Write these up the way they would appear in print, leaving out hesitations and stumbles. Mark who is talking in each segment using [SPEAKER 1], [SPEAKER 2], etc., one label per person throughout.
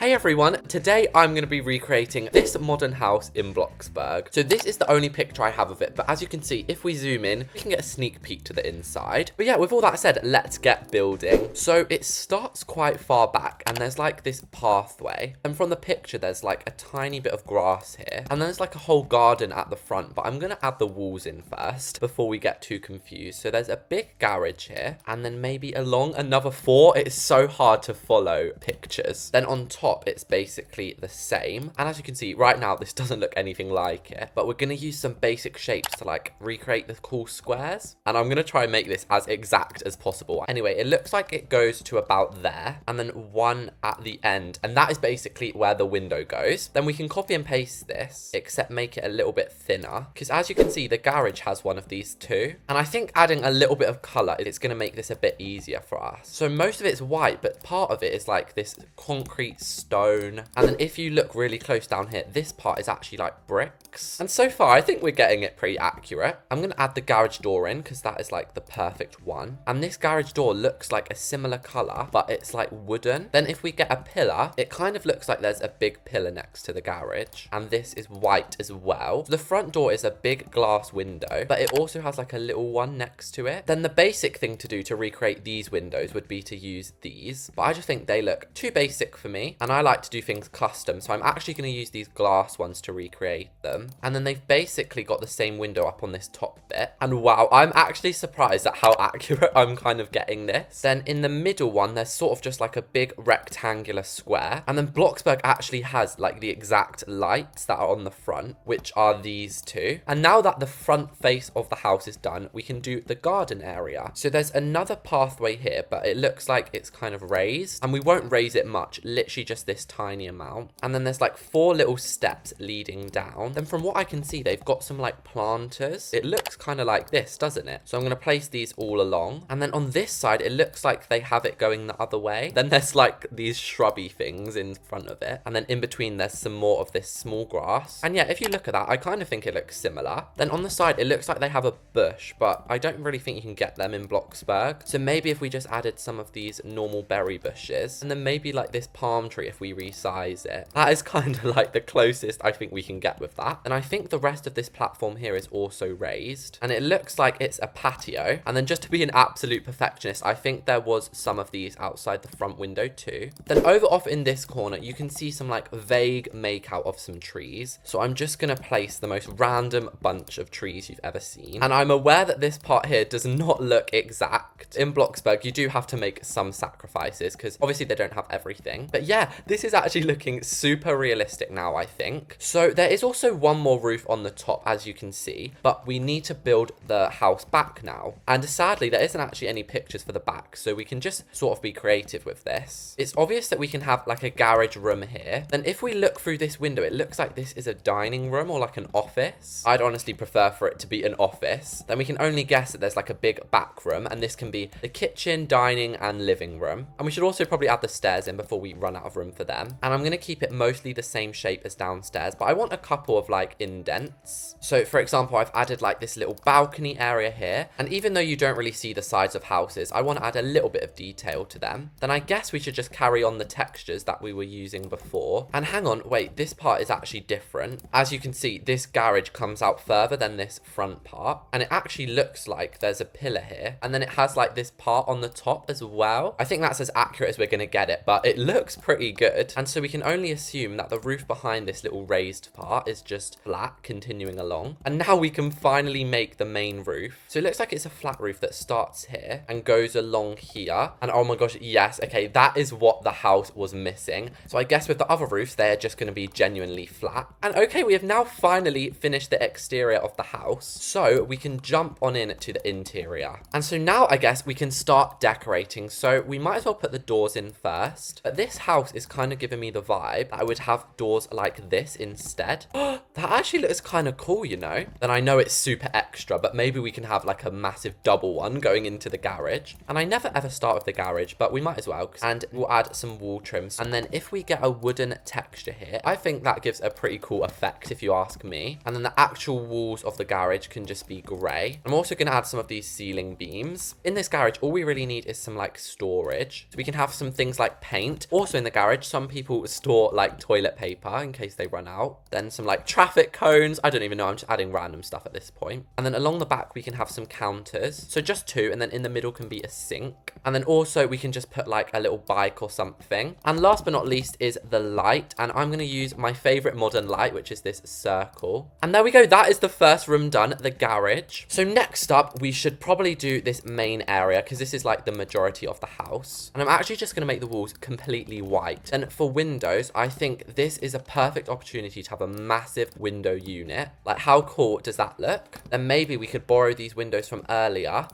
[SPEAKER 1] Hey everyone, today I'm going to be recreating this modern house in Bloxburg. So this is the only picture I have of it, but as you can see, if we zoom in, we can get a sneak peek to the inside. But yeah, with all that said, let's get building. So it starts quite far back and there's like this pathway. And from the picture, there's like a tiny bit of grass here. And there's like a whole garden at the front, but I'm going to add the walls in first before we get too confused. So there's a big garage here and then maybe along another four. It's so hard to follow pictures. Then on top, it's basically the same, and as you can see right now this doesn't look anything like it, but we're going to use some basic shapes to like recreate the cool squares, and I'm going to try and make this as exact as possible. Anyway, it looks like it goes to about there and then one at the end, and that is basically where the window goes. Then we can copy and paste this, except make it a little bit thinner, because as you can see the garage has one of these too, and I think adding a little bit of color is going to make this a bit easier for us. So most of it's white, but part of it is like this concrete stone, and then if you look really close down here, this part is actually like bricks. And so far I think we're getting it pretty accurate. I'm going to add the garage door in because that is like the perfect one, and this garage door looks like a similar color, but it's like wooden. Then if we get a pillar, it kind of looks like there's a big pillar next to the garage, and this is white as well. The front door is a big glass window, but it also has like a little one next to it. Then the basic thing to do to recreate these windows would be to use these, but I just think they look too basic for me, and I like to do things custom, so I'm actually going to use these glass ones to recreate them. And then they've basically got the same window up on this top bit, and wow, I'm actually surprised at how accurate I'm kind of getting this. Then in the middle one, there's sort of just like a big rectangular square, and then Bloxburg actually has like the exact lights that are on the front, which are these two. And now that the front face of the house is done, we can do the garden area. So there's another pathway here, but it looks like it's kind of raised, and we won't raise it much, literally just this tiny amount. And then there's like 4 little steps leading down. Then from what I can see, they've got some like planters. It looks kind of like this, doesn't it? So I'm going to place these all along, and then on this side it looks like they have it going the other way. Then there's like these shrubby things in front of it, and then in between there's some more of this small grass. And yeah, if you look at that, I kind of think it looks similar. Then on the side it looks like they have a bush, but I don't really think you can get them in Bloxburg. So maybe if we just added some of these normal berry bushes, and then maybe like this palm tree if we resize it. That is kind of like the closest I think we can get with that. And I think the rest of this platform here is also raised, and it looks like it's a patio. And then just to be an absolute perfectionist, I think there was some of these outside the front window too. Then over off in this corner you can see some like vague makeout of some trees, so I'm just gonna place the most random bunch of trees you've ever seen. And I'm aware that this part here does not look exact. In Bloxburg you do have to make some sacrifices because obviously they don't have everything, but yeah, this is actually looking super realistic now, I think. So there is also one more roof on the top, as you can see, but we need to build the house back now, and sadly there isn't actually any pictures for the back, so we can just sort of be creative with this. It's obvious that we can have like a garage room here. Then if we look through this window, it looks like this is a dining room or like an office. I'd honestly prefer for it to be an office. Then we can only guess that there's like a big back room, and this can be the kitchen, dining and living room. And we should also probably add the stairs in before we run out of room for them. And I'm going to keep it mostly the same shape as downstairs, but I want a couple of like indents. So for example, I've added like this little balcony area here, and even though you don't really see the sides of houses, I want to add a little bit of detail to them. Then I guess we should just carry on the textures that we were using before. And hang on, wait, this part is actually different. As you can see, this garage comes out further than this front part, and it actually looks like there's a pillar here, and then it has like this part on the top as well. I think that's as accurate as we're going to get it, but it looks pretty good. And so we can only assume that the roof behind this little raised part is just flat, continuing along. And now we can finally make the main roof. So it looks like it's a flat roof that starts here and goes along here. And oh my gosh, yes, okay, that is what the house was missing. So I guess with the other roofs, they're just going to be genuinely flat. And okay, we have now finally finished the exterior of the house, so we can jump on in to the interior. And so now I guess we can start decorating. So we might as well put the doors in first. But this house is kind of giving me the vibe that I would have doors like this instead. That actually looks kind of cool, you know? Then I know it's super extra, but maybe we can have like a massive double one going into the garage. And I never ever start with the garage, but we might as well. And we'll add some wall trims. And then if we get a wooden texture here, I think that gives a pretty cool effect if you ask me. And then the actual walls of the garage can just be grey. I'm also going to add some of these ceiling beams. In this garage, all we really need is some like storage. So we can have some things like paint. Also in the garage, garage. Some people store like toilet paper in case they run out. Then some like traffic cones. I don't even know. I'm just adding random stuff at this point. And then along the back, we can have some counters. So just 2. And then in the middle can be a sink. And then also we can just put like a little bike or something. And last but not least is the light. And I'm going to use my favorite modern light, which is this circle. And there we go. That is the first room done, the garage. So next up, we should probably do this main area because this is like the majority of the house. And I'm actually just going to make the walls completely white. And for windows, I think this is a perfect opportunity to have a massive window unit. Like, how cool does that look? Then maybe we could borrow these windows from earlier.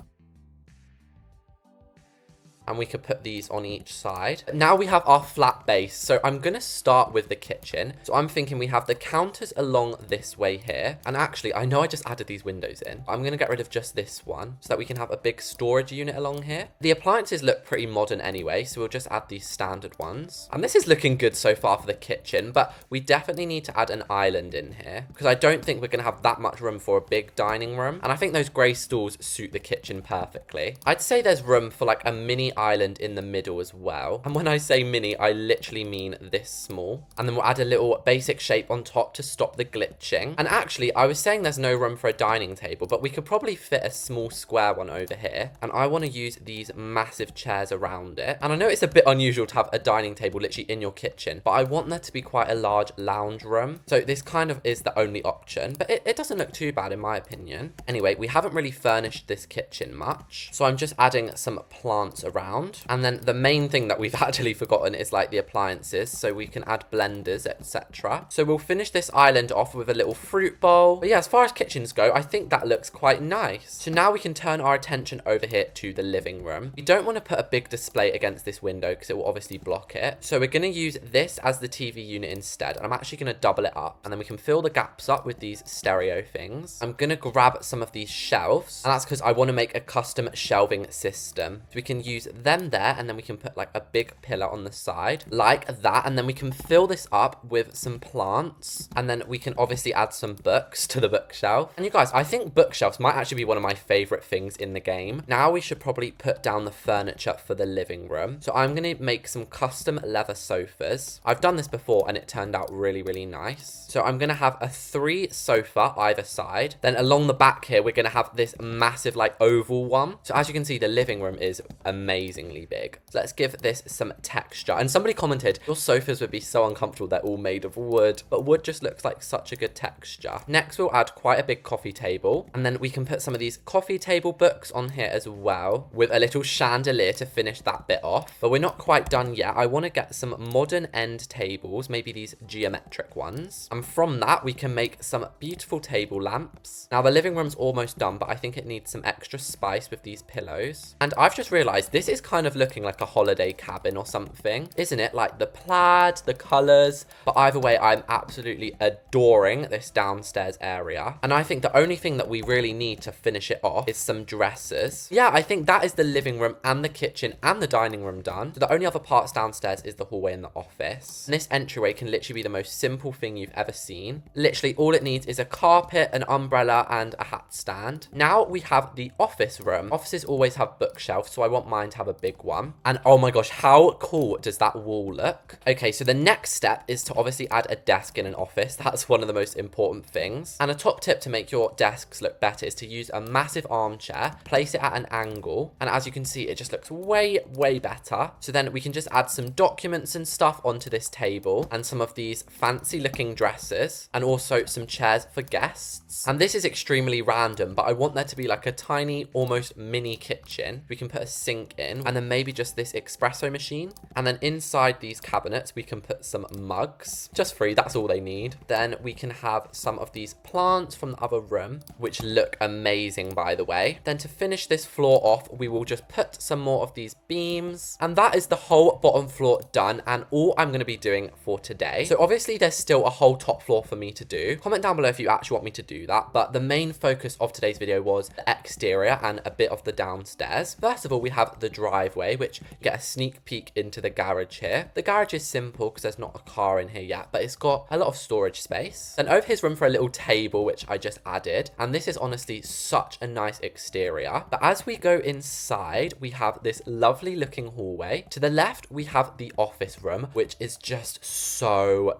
[SPEAKER 1] And we could put these on each side. Now we have our flat base. So I'm going to start with the kitchen. So I'm thinking we have the counters along this way here. And actually, I know I just added these windows in. I'm going to get rid of just this one so that we can have a big storage unit along here. The appliances look pretty modern anyway, so we'll just add these standard ones. And this is looking good so far for the kitchen, but we definitely need to add an island in here because I don't think we're going to have that much room for a big dining room. And I think those grey stools suit the kitchen perfectly. I'd say there's room for like a mini island in the middle as well. And when I say mini, I literally mean this small. And then we'll add a little basic shape on top to stop the glitching. And actually, I was saying there's no room for a dining table, but we could probably fit a small square one over here. And I want to use these massive chairs around it. And I know it's a bit unusual to have a dining table literally in your kitchen, but I want there to be quite a large lounge room. So this kind of is the only option, but it doesn't look too bad in my opinion. Anyway, we haven't really furnished this kitchen much. So I'm just adding some plants around. And then the main thing that we've actually forgotten is like the appliances. So we can add blenders, etc. So we'll finish this island off with a little fruit bowl. But yeah, as far as kitchens go, I think that looks quite nice. So now we can turn our attention over here to the living room. We don't want to put a big display against this window because it will obviously block it. So we're going to use this as the TV unit instead. And I'm actually going to double it up. And then we can fill the gaps up with these stereo things. I'm going to grab some of these shelves. And that's because I want to make a custom shelving system. So we can use them there, and then we can put like a big pillar on the side like that, and then we can fill this up with some plants, and then we can obviously add some books to the bookshelf. And you guys, I think bookshelves might actually be one of my favorite things in the game. Now we should probably put down the furniture for the living room. So I'm going to make some custom leather sofas. I've done this before and it turned out really, really nice. So I'm going to have a 3 sofa either side. Then along the back here, we're going to have this massive like oval one. So as you can see, the living room is amazingly big. So let's give this some texture. And somebody commented, your sofas would be so uncomfortable, they're all made of wood. But wood just looks like such a good texture. Next, we'll add quite a big coffee table. And then we can put some of these coffee table books on here as well, with a little chandelier to finish that bit off. But we're not quite done yet. I want to get some modern end tables, maybe these geometric ones. And from that, we can make some beautiful table lamps. Now, the living room's almost done, but I think it needs some extra spice with these pillows. And I've just realized this is kind of looking like a holiday cabin or something, isn't it? Like the plaid, the colors. But either way, I'm absolutely adoring this downstairs area. And I think the only thing that we really need to finish it off is some dressers. Yeah, I think that is the living room and the kitchen and the dining room done. So the only other parts downstairs is the hallway and the office. And this entryway can literally be the most simple thing you've ever seen. Literally all it needs is a carpet, an umbrella, and a hat stand. Now we have the office room. Offices always have bookshelves, so I want mine to have a big one. And oh my gosh, how cool does that wall look? Okay, so the next step is to obviously add a desk in an office. That's one of the most important things. And a top tip to make your desks look better is to use a massive armchair, place it at an angle, and as you can see, it just looks way, way better. So then we can just add some documents and stuff onto this table, and some of these fancy looking dressers, and also some chairs for guests. And this is extremely random, but I want there to be like a tiny, almost mini kitchen. We can put a sink in, and then maybe just this espresso machine. And then inside these cabinets, we can put some mugs. Just 3, that's all they need. Then we can have some of these plants from the other room, which look amazing, by the way. Then to finish this floor off, we will just put some more of these beams. And that is the whole bottom floor done, and all I'm going to be doing for today. So obviously, there's still a whole top floor for me to do. Comment down below if you actually want me to do that. But the main focus of today's video was the exterior and a bit of the downstairs. First of all, we have the driveway, which you get a sneak peek into the garage here. The garage is simple because there's not a car in here yet, but it's got a lot of storage space. And over here's room for a little table, which I just added. And this is honestly such a nice exterior. But as we go inside, we have this lovely looking hallway. To the left, we have the office room, which is just so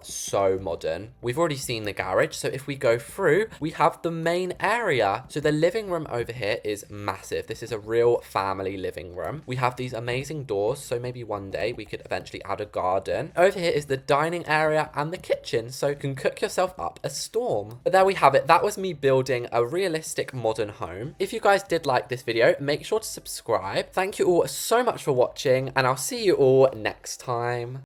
[SPEAKER 1] modern. We've already seen the garage, so if we go through, we have the main area. So the living room over here is massive. This is a real family living room. We have these amazing doors, so maybe one day we could eventually add a garden. Over here is the dining area and the kitchen, so you can cook yourself up a storm. But there we have it. That was me building a realistic modern home. If you guys did like this video, make sure to subscribe. Thank you all so much for watching, and I'll see you all next time.